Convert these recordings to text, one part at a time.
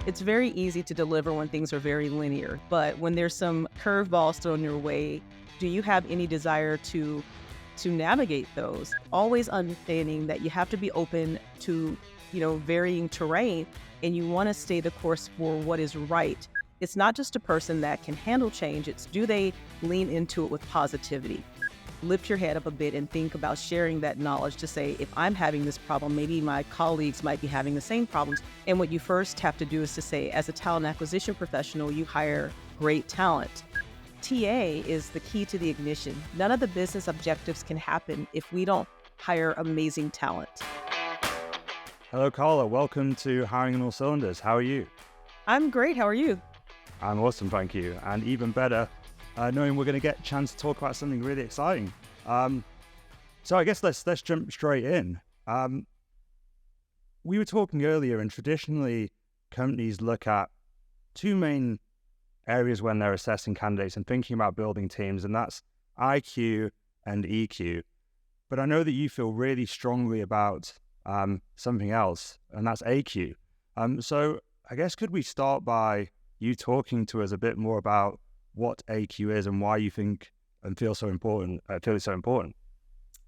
It's very easy to deliver when things are very linear, but when there's some curveballs thrown your way, do you have any desire to navigate those? Always understanding that you have to be open to, varying terrain, and you want to stay the course for what is right. It's not just a person that can handle change, it's do they lean into it with positivity? Lift your head up a bit and think about sharing that knowledge to say, if I'm having this problem, maybe my colleagues might be having the same problems. And what you first have to do is to say, as a talent acquisition professional, you hire great talent. TA is the key to the ignition. None of the business objectives can happen if we don't hire amazing talent. Hello, Carla. Welcome to Hiring on All Cylinders. How are you? I'm great. How are you? I'm awesome, thank you. And even better, knowing we're going to get a chance to talk about something really exciting. So I guess let's jump straight in. We were talking earlier, and traditionally companies look at two main areas when they're assessing candidates and thinking about building teams, and that's IQ and EQ. But I know that you feel really strongly about something else, and that's AQ. So I guess could we start by you talking to us a bit more about what AQ is and why you think and feel it's so important?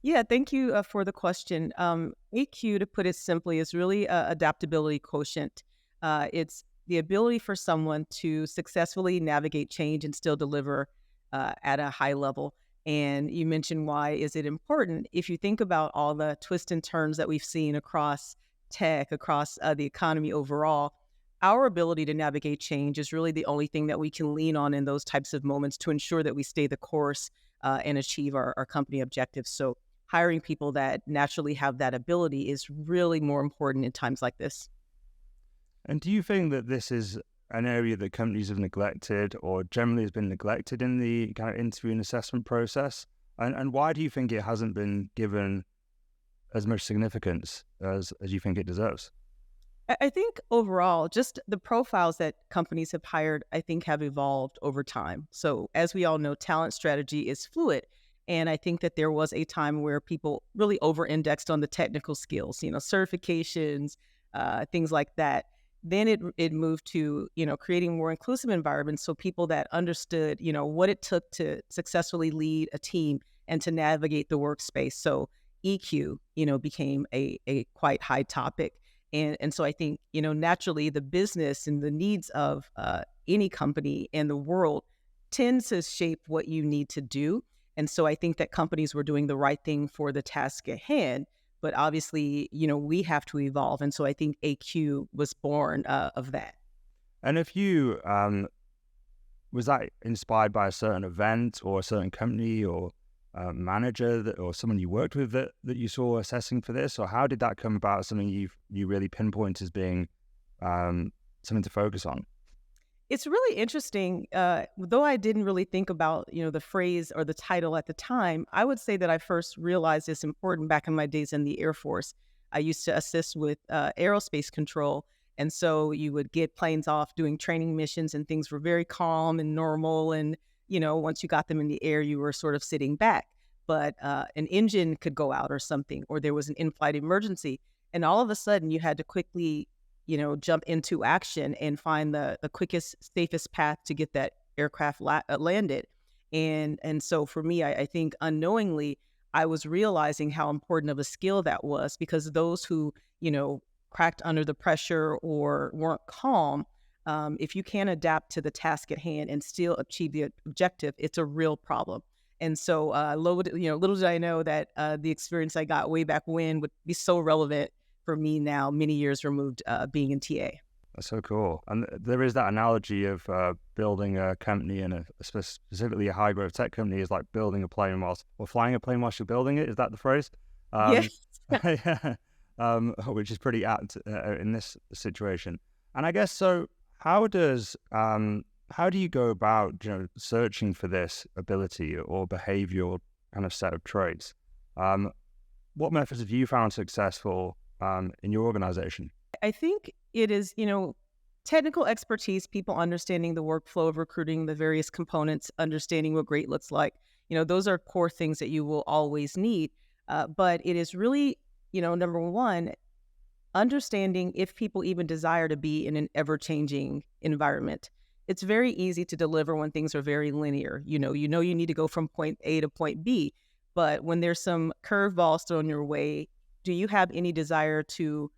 Yeah, thank you for the question. AQ, to put it simply, is really adaptability quotient. It's the ability for someone to successfully navigate change and still deliver at a high level. And you mentioned, why is it important? If you think about all the twists and turns that we've seen across tech, across the economy overall, our ability to navigate change is really the only thing that we can lean on in those types of moments to ensure that we stay the course and achieve our company objectives. So hiring people that naturally have that ability is really more important in times like this. And do you think that this is an area that companies have neglected or generally has been neglected in the kind of interview and assessment process? And why do you think it hasn't been given as much significance as you think it deserves? I think overall, just the profiles that companies have hired, I think, have evolved over time. So as we all know, talent strategy is fluid. And I think that there was a time where people really over-indexed on the technical skills, certifications, things like that. Then it moved to, creating more inclusive environments, so people that understood, what it took to successfully lead a team and to navigate the workspace. So EQ, became a quite high topic. And so I think, naturally the business and the needs of any company and the world tends to shape what you need to do. And so I think that companies were doing the right thing for the task at hand. But obviously, we have to evolve. And so I think AQ was born of that. And if you, was that inspired by a certain event or a certain company or manager or someone you worked with that you saw assessing for this? Or how did that come about as something you really pinpoint as being something to focus on? It's really interesting. Though I didn't really think about, the phrase or the title at the time, I would say that I first realized it's important back in my days in the Air Force. I used to assist with aerospace control. And so you would get planes off doing training missions and things were very calm and normal. And, once you got them in the air, you were sort of sitting back. But an engine could go out or something, or there was an in-flight emergency. And all of a sudden you had to quickly jump into action and find the quickest, safest path to get that aircraft landed. And so for me, I think unknowingly, I was realizing how important of a skill that was, because those who, cracked under the pressure or weren't calm, if you can't adapt to the task at hand and still achieve the objective, it's a real problem. And so little did I know that the experience I got way back when would be so relevant for me now, many years removed, being in TA. That's so cool. And there is that analogy of building a company, and specifically a high growth tech company is like building a plane or flying a plane whilst you're building it. Is that the phrase? Yes. Which is pretty apt in this situation. And I guess so. How do you go about searching for this ability or behavioral kind of set of traits? What methods have you found successful in your organization? I think it is, technical expertise, people understanding the workflow of recruiting, the various components, understanding what great looks like. Those are core things that you will always need. But it is really, number one, understanding if people even desire to be in an ever-changing environment. It's very easy to deliver when things are very linear. You need to go from point A to point B, but when there's some curveballs thrown your way, do you have any desire to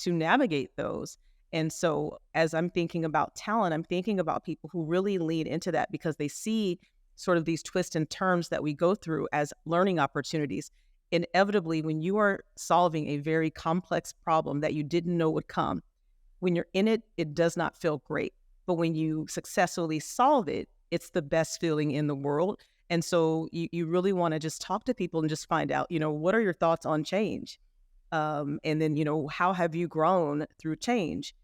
navigate those? And so as I'm thinking about talent, I'm thinking about people who really lean into that because they see sort of these twists and turns that we go through as learning opportunities. Inevitably, when you are solving a very complex problem that you didn't know would come, when you're in it, it does not feel great. But when you successfully solve it, it's the best feeling in the world. And so you really want to just talk to people and just find out, what are your thoughts on change? And then, how have you grown through change?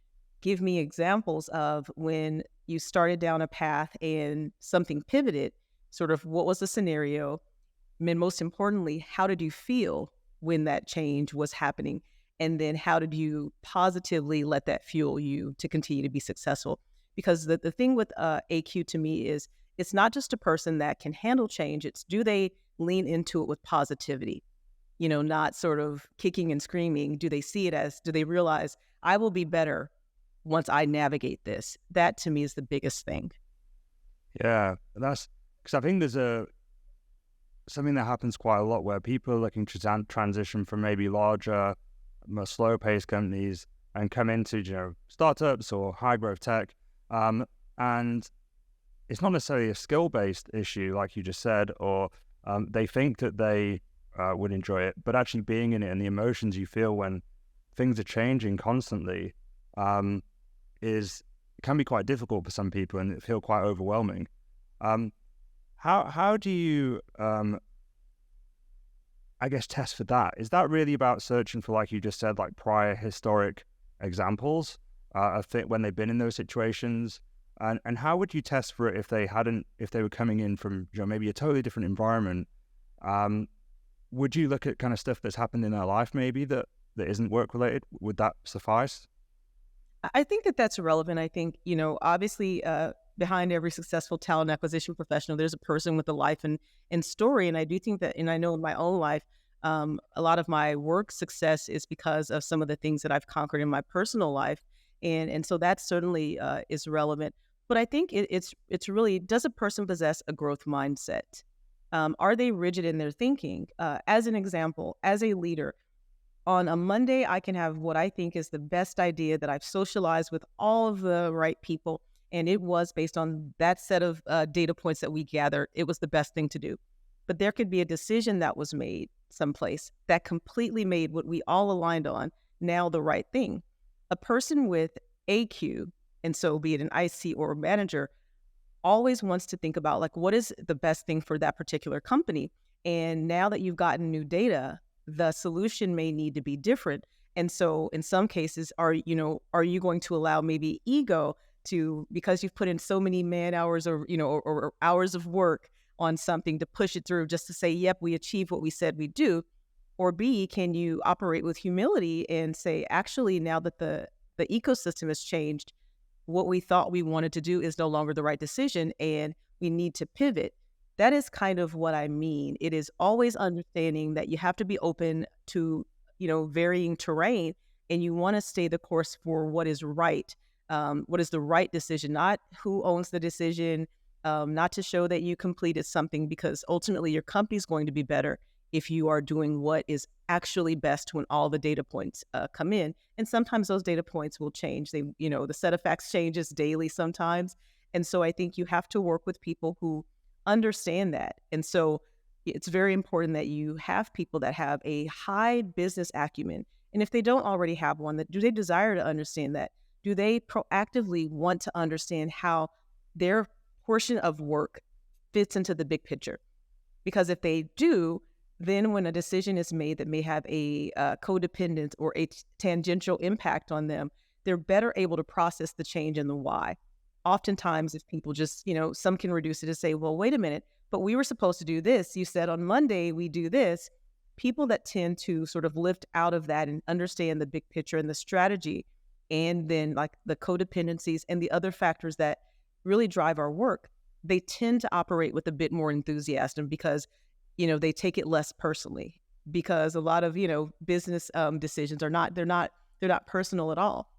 Give me examples of when you started down a path and something pivoted, sort of what was the scenario? And most importantly, how did you feel when that change was happening? And then how did you positively let that fuel you to continue to be successful? Because the thing with AQ to me is it's not just a person that can handle change, it's do they lean into it with positivity? Not sort of kicking and screaming. Do they realize I will be better once I navigate this? That to me is the biggest thing. Yeah, that's because I think there's something that happens quite a lot where people are looking to transition from maybe larger, more slow-paced companies and come into startups or high-growth tech, and it's not necessarily a skill-based issue like you just said, or they think that they would enjoy it, but actually being in it and the emotions you feel when things are changing constantly can be quite difficult for some people and it feel quite overwhelming. How do you I guess test for that? Is that really about searching for, like you just said, like prior historic examples of when they've been in those situations? And how would you test for it if they were coming in from maybe a totally different environment? Would you look at kind of stuff that's happened in their life maybe that isn't work related? Would that suffice? I think that that's relevant. I think, obviously, behind every successful talent acquisition professional, there's a person with a life and story. And I do think that, and I know in my own life, a lot of my work success is because of some of the things that I've conquered in my personal life. And so that certainly is relevant. But I think it's really, does a person possess a growth mindset? Are they rigid in their thinking? As an example, as a leader, on a Monday, I can have what I think is the best idea that I've socialized with all of the right people. And it was based on that set of data points that we gathered. It was the best thing to do. But there could be a decision that was made someplace that completely made what we all aligned on now the right thing. A person with AQ, and so be it an IC or a manager, always wants to think about like, what is the best thing for that particular company? And now that you've gotten new data, the solution may need to be different. And so in some cases, are you going to allow maybe ego to, because you've put in so many man hours or hours of work on something to push it through just to say, yep, we achieved what we said we do? Or B, can you operate with humility and say, actually, now that the ecosystem has changed, what we thought we wanted to do is no longer the right decision and we need to pivot. That is kind of what I mean. It is always understanding that you have to be open to, varying terrain, and you want to stay the course for what is right. What is the right decision, not who owns the decision, not to show that you completed something, because ultimately your company's going to be better if you are doing what is actually best when all the data points come in. And sometimes those data points will change. The set of facts changes daily sometimes. And so I think you have to work with people who understand that. And so it's very important that you have people that have a high business acumen. And if they don't already have one, do they desire to understand that? Do they proactively want to understand how their portion of work fits into the big picture? Because if they do, then when a decision is made that may have a codependent or a tangential impact on them, they're better able to process the change and the why. Oftentimes, if people just, some can reduce it to say, well, wait a minute, but we were supposed to do this. You said on Monday we do this. People that tend to sort of lift out of that and understand the big picture and the strategy, and then like the codependencies and the other factors that really drive our work, they tend to operate with a bit more enthusiasm because, they take it less personally, because a lot of, business decisions they're not they're not personal at all.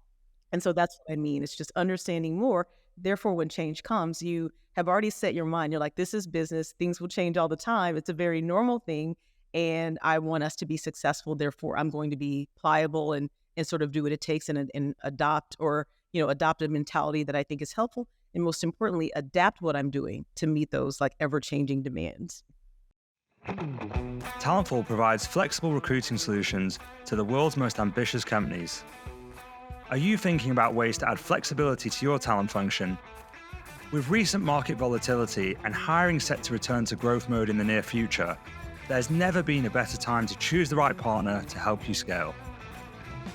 And so that's what I mean. It's just understanding more. Therefore, when change comes, you have already set your mind. You're like, this is business. Things will change all the time. It's a very normal thing. And I want us to be successful. Therefore, I'm going to be pliable and sort of do what it takes and adopt or, adopt a mentality that I think is helpful. And most importantly, adapt what I'm doing to meet those like ever-changing demands. Talentful provides flexible recruiting solutions to the world's most ambitious companies. Are you thinking about ways to add flexibility to your talent function? With recent market volatility and hiring set to return to growth mode in the near future, there's never been a better time to choose the right partner to help you scale.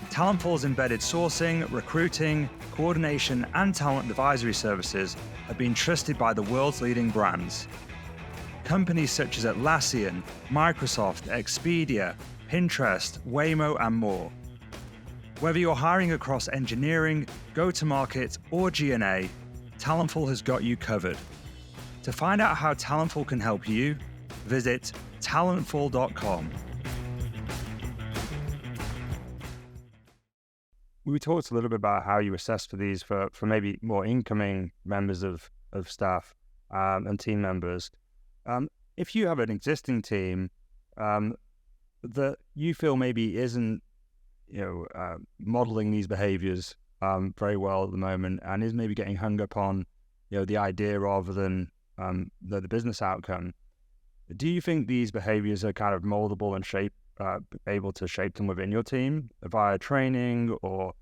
Talentful's embedded sourcing, recruiting, coordination, and talent advisory services have been trusted by the world's leading brands. Companies such as Atlassian, Microsoft, Expedia, Pinterest, Waymo, and more. Whether you're hiring across engineering, go-to-market, or G&A, Talentful has got you covered. To find out how Talentful can help you, visit talentful.com. We talked a little bit about how you assess for these for maybe more incoming members of staff and team members. If you have an existing team that you feel maybe isn't modeling these behaviors very well at the moment and is maybe getting hung up on the idea rather than the business outcome, do you think these behaviors are kind of moldable and able to shape them within your team via training or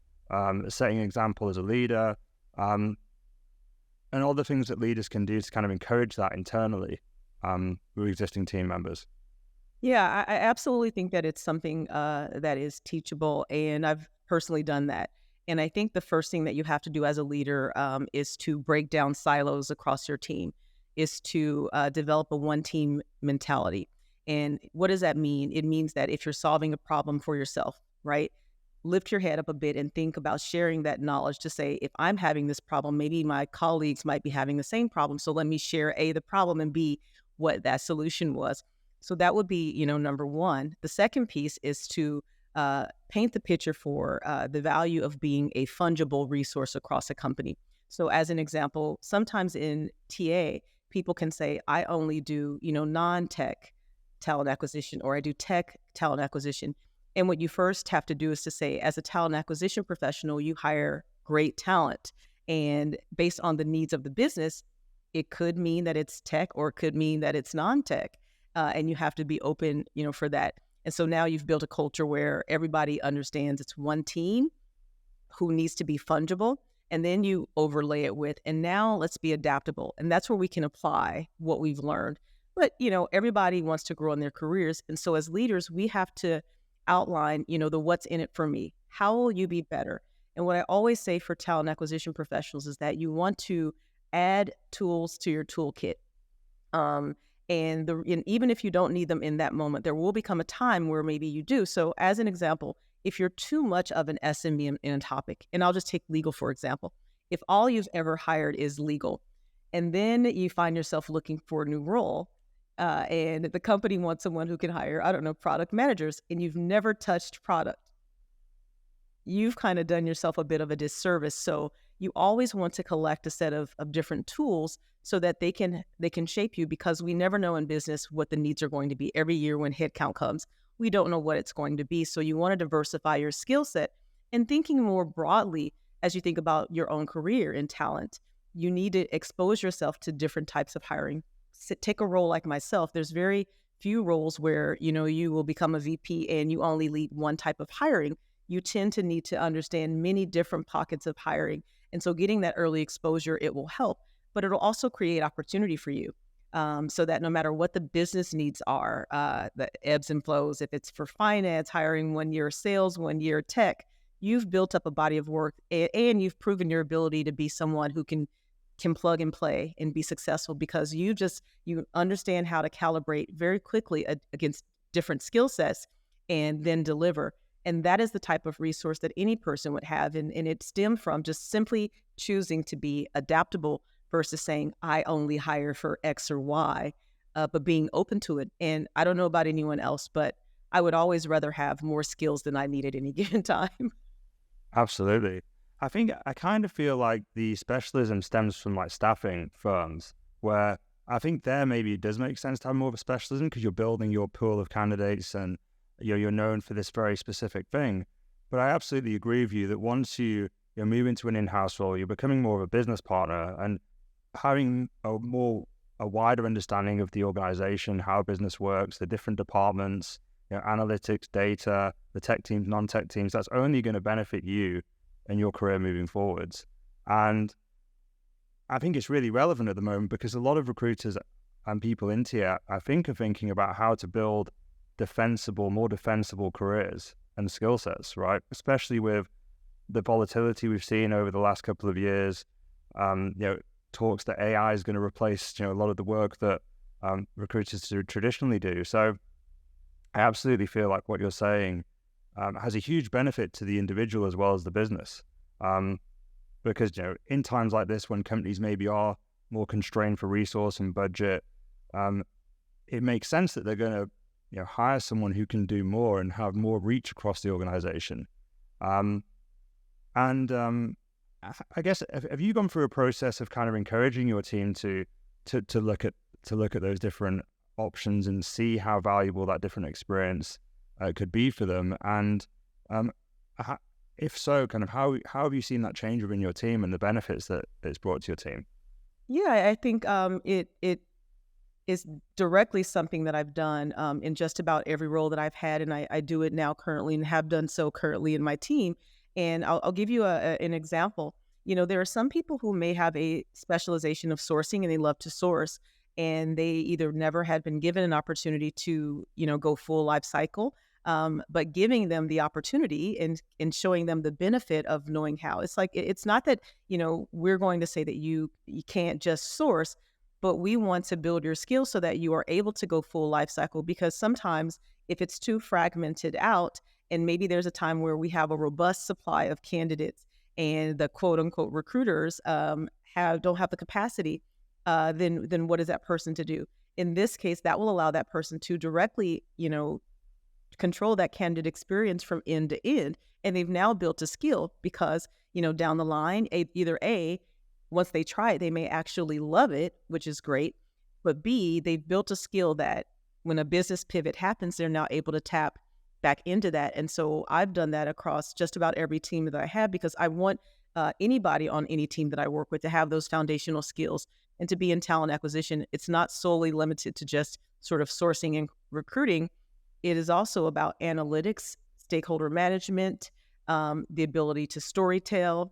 setting an example as a leader, and all the things that leaders can do to kind of encourage that internally with existing team members? Yeah, I absolutely think that it's something that is teachable, and I've personally done that. And I think the first thing that you have to do as a leader is to break down silos across your team, is to develop a one-team mentality. And what does that mean? It means that if you're solving a problem for yourself, right, lift your head up a bit and think about sharing that knowledge to say, if I'm having this problem, maybe my colleagues might be having the same problem. So let me share A, the problem, and B, what that solution was. So that would be, number one. The second piece is to paint the picture for the value of being a fungible resource across a company. So as an example, sometimes in TA, people can say, I only do, non-tech talent acquisition, or I do tech talent acquisition. And what you first have to do is to say, as a talent acquisition professional, you hire great talent. And based on the needs of the business, it could mean that it's tech or it could mean that it's non-tech. And you have to be open, for that. And so now you've built a culture where everybody understands it's one team who needs to be fungible. And then you overlay it with, and now let's be adaptable. And that's where we can apply what we've learned. But, everybody wants to grow in their careers. And so as leaders, we have to outline, the what's in it for me. How will you be better? And what I always say for talent acquisition professionals is that you want to add tools to your toolkit. And even if you don't need them in that moment, there will become a time where maybe you do. So as an example, if you're too much of an SME in a topic, and I'll just take legal, for example, if all you've ever hired is legal, and then you find yourself looking for a new role, and the company wants someone who can hire, I don't know, product managers, and you've never touched product, you've kind of done yourself a bit of a disservice. So you always want to collect a set of different tools so that they can shape you, because we never know in business what the needs are going to be. Every year when headcount comes, we don't know what it's going to be. So you want to diversify your skill set. And thinking more broadly, as you think about your own career in talent, you need to expose yourself to different types of hiring. Take a role like myself. There's very few roles where, you will become a VP and you only lead one type of hiring. You tend to need to understand many different pockets of hiring. And so getting that early exposure, it will help, but it'll also create opportunity for you. So that no matter what the business needs are, the ebbs and flows, if it's for finance, hiring 1 year sales, 1 year tech, you've built up a body of work and you've proven your ability to be someone who can plug and play and be successful, because you understand how to calibrate very quickly against different skill sets and then deliver. And that is the type of resource that any person would have. And it stemmed from just simply choosing to be adaptable versus saying, I only hire for X or Y, but being open to it. And I don't know about anyone else, but I would always rather have more skills than I need at any given time. Absolutely. I kind of feel like the specialism stems from like staffing firms where I think there maybe it does make sense to have more of a specialism because you're building your pool of candidates and you're known for this very specific thing. But I absolutely agree with you that once you move into an in-house role, you're becoming more of a business partner and having a wider understanding of the organization, how business works, the different departments, analytics, data, the tech teams, non-tech teams, that's only going to benefit you and your career moving forwards. And I think it's really relevant at the moment because a lot of recruiters and people in TIA, I think, are thinking about how to build more defensible careers and skill sets, right? Especially with the volatility we've seen over the last couple of years, talks that AI is going to replace, a lot of the work that recruiters traditionally do. So I absolutely feel like what you're saying has a huge benefit to the individual as well as the business. Because, in times like this, when companies maybe are more constrained for resource and budget, it makes sense that they're going to, hire someone who can do more and have more reach across the organization. I guess, have you gone through a process of kind of encouraging your team to look at those different options and see how valuable that different experience could be for them? And if so, kind of how have you seen that change within your team and the benefits that it's brought to your team? Yeah, I think it is directly something that I've done in just about every role that I've had, and I do it now currently and have done so currently in my team. And I'll give you an example. There are some people who may have a specialization of sourcing and they love to source, and they either never had been given an opportunity to, go full life cycle, but giving them the opportunity and showing them the benefit of knowing how. It's like, it's not that, we're going to say that you can't just source, but we want to build your skills so that you are able to go full life cycle, because sometimes if it's too fragmented out, and maybe there's a time where we have a robust supply of candidates and the quote unquote recruiters don't have the capacity, then what is that person to do? In this case, that will allow that person to directly, control that candidate experience from end to end. And they've now built a skill because, down the line, once they try it, they may actually love it, which is great. But B, they've built a skill that when a business pivot happens, they're now able to tap back into that. And so I've done that across just about every team that I have, because I want anybody on any team that I work with to have those foundational skills and to be in talent acquisition. It's not solely limited to just sort of sourcing and recruiting. It is also about analytics, stakeholder management, the ability to storytell,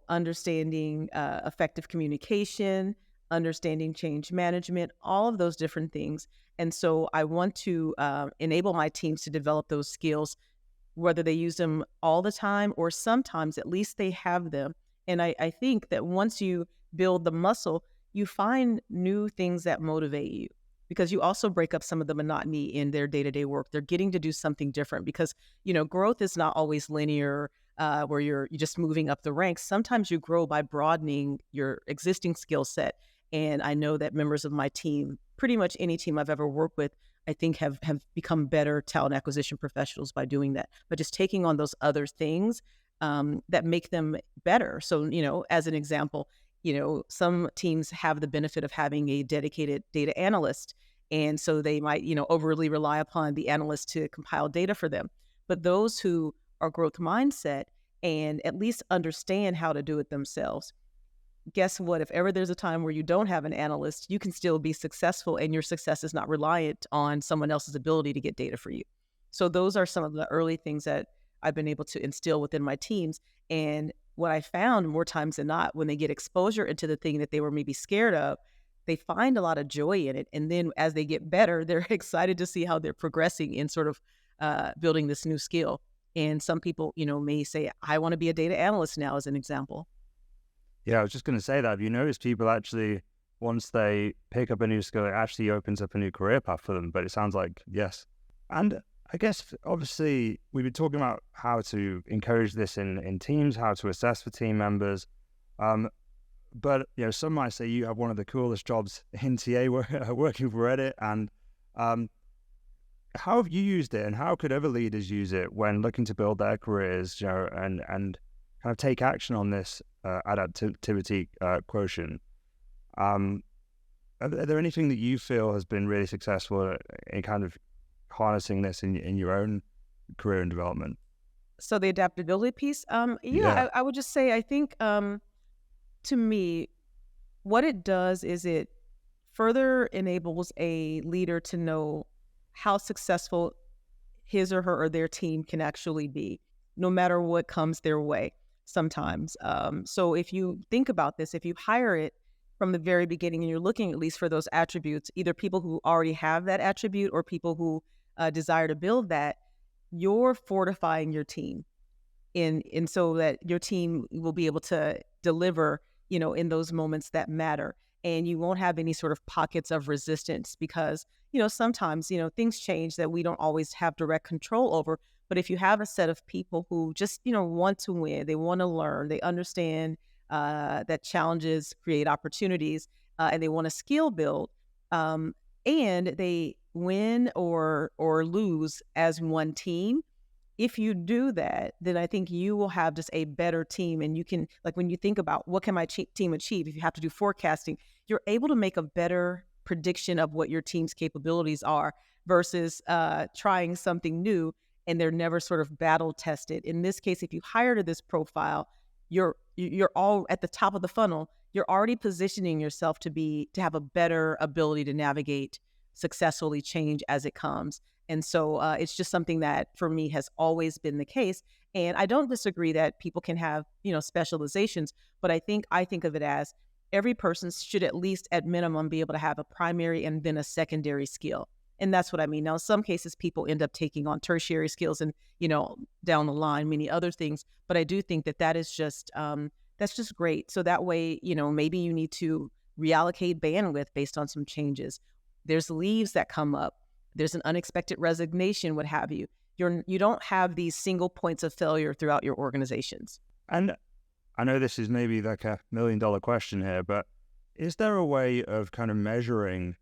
understanding effective communication, understanding change management, all of those different things. And so I want to enable my teams to develop those skills, whether they use them all the time or sometimes at least they have them. And I think that once you build the muscle, you find new things that motivate you, because you also break up some of the monotony in their day-to-day work. They're getting to do something different because, growth is not always linear, where you're just moving up the ranks. Sometimes you grow by broadening your existing skill set. And I know that members of my team, pretty much any team I've ever worked with, I think have become better talent acquisition professionals by doing that, but just taking on those other things that make them better. So, as an example, some teams have the benefit of having a dedicated data analyst. And so they might, overly rely upon the analyst to compile data for them. But those who are growth mindset and at least understand how to do it themselves, guess what? If ever there's a time where you don't have an analyst, you can still be successful, and your success is not reliant on someone else's ability to get data for you. So those are some of the early things that I've been able to instill within my teams. And what I found more times than not, when they get exposure into the thing that they were maybe scared of, they find a lot of joy in it. And then as they get better, they're excited to see how they're progressing in sort of building this new skill. And some people, may say, I want to be a data analyst now, as an example. Yeah, I was just going to say that. Have you noticed people actually, once they pick up a new skill, it actually opens up a new career path for them? But it sounds like yes. And I guess, obviously, we've been talking about how to encourage this in teams, how to assess for team members. But, some might say you have one of the coolest jobs in TA working for Reddit. And how have you used it, and how could other leaders use it when looking to build their careers, and kind of take action on this adaptivity quotient? Um, are there anything that you feel has been really successful in kind of harnessing this in your own career and development? So the adaptability piece, Yeah. I would just say I think to me, what it does is it further enables a leader to know how successful his or her or their team can actually be, no matter what comes their way sometimes. So if you think about this, if you hire it from the very beginning and you're looking at least for those attributes, either people who already have that attribute or people who desire to build that, you're fortifying your team in so that your team will be able to deliver, in those moments that matter. And you won't have any sort of pockets of resistance because, sometimes, things change that we don't always have direct control over. But if you have a set of people who just, want to win, they want to learn, they understand that challenges create opportunities, and they want to skill build, and they win or lose as one team. If you do that, then I think you will have just a better team. And you can, like, when you think about what can my team achieve, if you have to do forecasting, you're able to make a better prediction of what your team's capabilities are versus trying something new and they're never sort of battle tested. In this case, if you hire to this profile, you're all at the top of the funnel. You're already positioning yourself to have a better ability to navigate successfully change as it comes. And so it's just something that for me has always been the case. And I don't disagree that people can have, specializations, but I think of it as every person should at least at minimum be able to have a primary and then a secondary skill. And that's what I mean. Now, in some cases, people end up taking on tertiary skills and, down the line, many other things. But I do think that is just, that's just great. So that way, maybe you need to reallocate bandwidth based on some changes. There's leaves that come up. There's an unexpected resignation, what have you. You don't have these single points of failure throughout your organizations. And I know this is maybe like $1 million question here, but is there a way of kind of measuring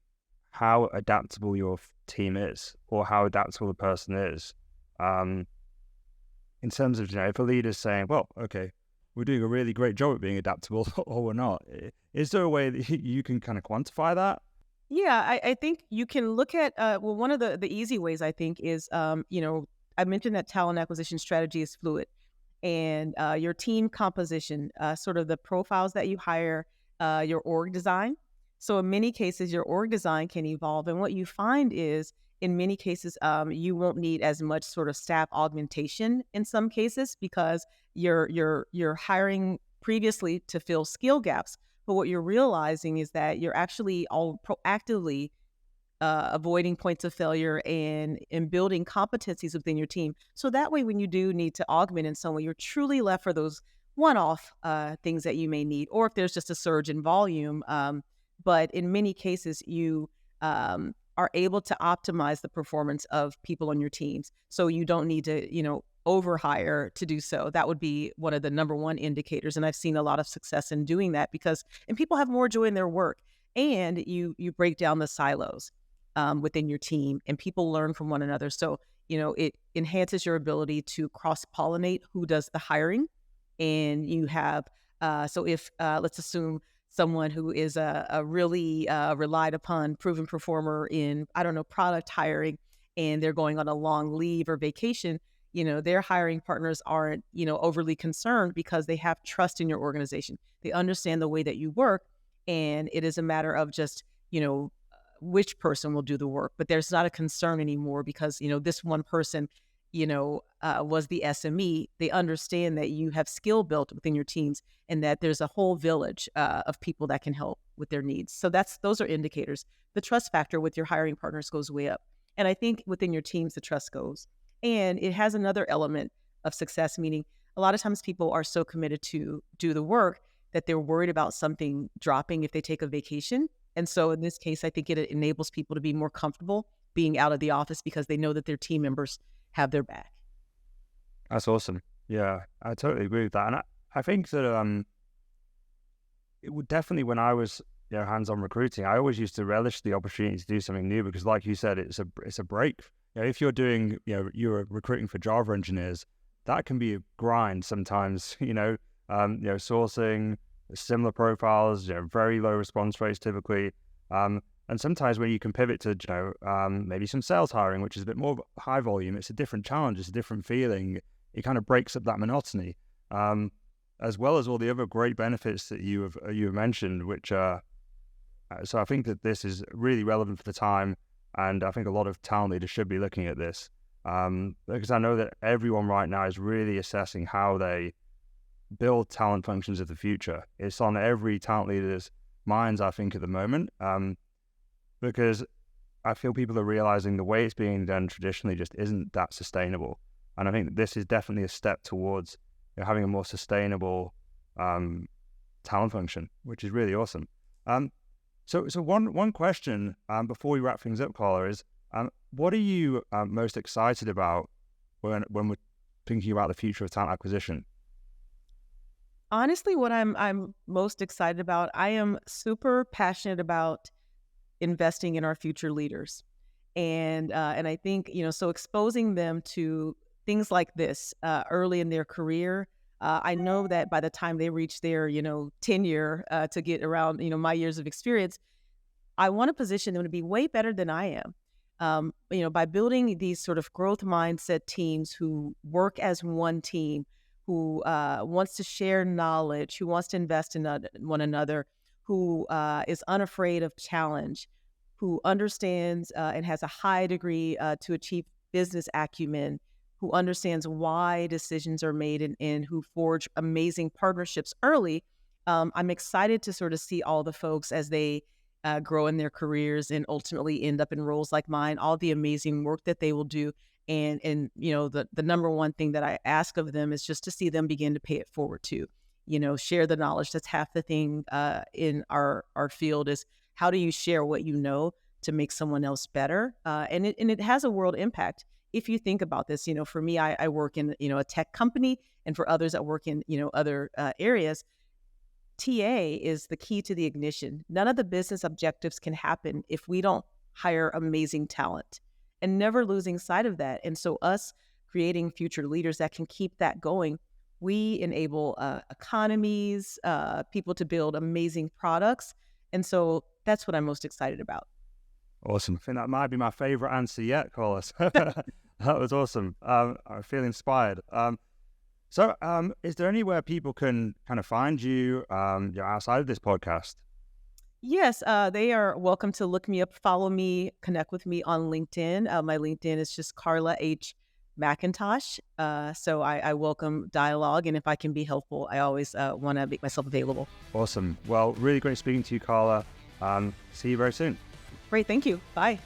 how adaptable your team is or how adaptable the person is? In terms of, if a leader's saying, well, okay, we're doing a really great job at being adaptable or we're not, is there a way that you can kind of quantify that? Yeah, I think you can look at, one of the easy ways I think is, I mentioned that talent acquisition strategy is fluid and your team composition, sort of the profiles that you hire, your org design. So in many cases, your org design can evolve. And what you find is in many cases, you won't need as much sort of staff augmentation in some cases because you're hiring previously to fill skill gaps. But what you're realizing is that you're actually all proactively avoiding points of failure and building competencies within your team. So that way, when you do need to augment in some way, you're truly left for those one-off things that you may need, or if there's just a surge in volume. But in many cases, you are able to optimize the performance of people on your teams. So you don't need to, overhire to do so. That would be one of the number one indicators. And I've seen a lot of success in doing that and people have more joy in their work and you break down the silos within your team and people learn from one another. So, it enhances your ability to cross-pollinate who does the hiring. And you have, so if let's assume someone who is a really relied upon proven performer in, I don't know, product hiring, and they're going on a long leave or vacation, their hiring partners aren't, overly concerned because they have trust in your organization. They understand the way that you work. And it is a matter of just, which person will do the work. But there's not a concern anymore because, this one person, was the SME. They understand that you have skill built within your teams and that there's a whole village of people that can help with their needs. So those are indicators. The trust factor with your hiring partners goes way up. And I think within your teams, the trust goes. And it has another element of success, meaning a lot of times people are so committed to do the work that they're worried about something dropping if they take a vacation. And so in this case, I think it enables people to be more comfortable being out of the office because they know that their team members have their back. That's awesome. Yeah, I totally agree with that. And I think that it would definitely, when I was hands-on recruiting, I always used to relish the opportunity to do something new because, like you said, it's a break. if you're doing, you're recruiting for Java engineers, that can be a grind sometimes. Sourcing similar profiles, very low response rates typically. And sometimes when you can pivot to, maybe some sales hiring, which is a bit more high volume, it's a different challenge, it's a different feeling. It kind of breaks up that monotony, as well as all the other great benefits that you have mentioned. Which, so I think that this is really relevant for the time, and I think a lot of talent leaders should be looking at this, because I know that everyone right now is really assessing how they build talent functions of the future. It's on every talent leader's minds, I think, at the moment. Because I feel people are realizing the way it's being done traditionally just isn't that sustainable. And I think that this is definitely a step towards having a more sustainable talent function, which is really awesome. So one question before we wrap things up, Carla, is what are you most excited about when we're thinking about the future of talent acquisition? Honestly, what I'm most excited about, I am super passionate about investing in our future leaders. And I think, so exposing them to things like this early in their career. I know that by the time they reach their, tenure to get around, my years of experience, I want to position them to be way better than I am. By building these sort of growth mindset teams who work as one team, who wants to share knowledge, who wants to invest in one another, who is unafraid of challenge, who understands and has a high degree to achieve business acumen, who understands why decisions are made and who forge amazing partnerships early. I'm excited to sort of see all the folks as they grow in their careers and ultimately end up in roles like mine, all the amazing work that they will do. And the number one thing that I ask of them is just to see them begin to pay it forward too. Share the knowledge. That's half the thing in our field is how do you share what you know to make someone else better? And it has a world impact. If you think about this, for me, I work in, a tech company, and for others that work in, other areas, TA is the key to the ignition. None of the business objectives can happen if we don't hire amazing talent, and never losing sight of that. And so us creating future leaders that can keep that going, we enable economies, people to build amazing products. And so that's what I'm most excited about. Awesome. I think that might be my favorite answer yet, Carlos. That was awesome. I feel inspired. So is there anywhere people can kind of find you outside of this podcast? Yes, they are welcome to look me up, follow me, connect with me on LinkedIn. My LinkedIn is just Carla H. McIntosh. So I welcome dialogue, and if I can be helpful, I always want to make myself available. Awesome. Well, really great speaking to you, Carla. See you very soon. Great. Thank you. Bye.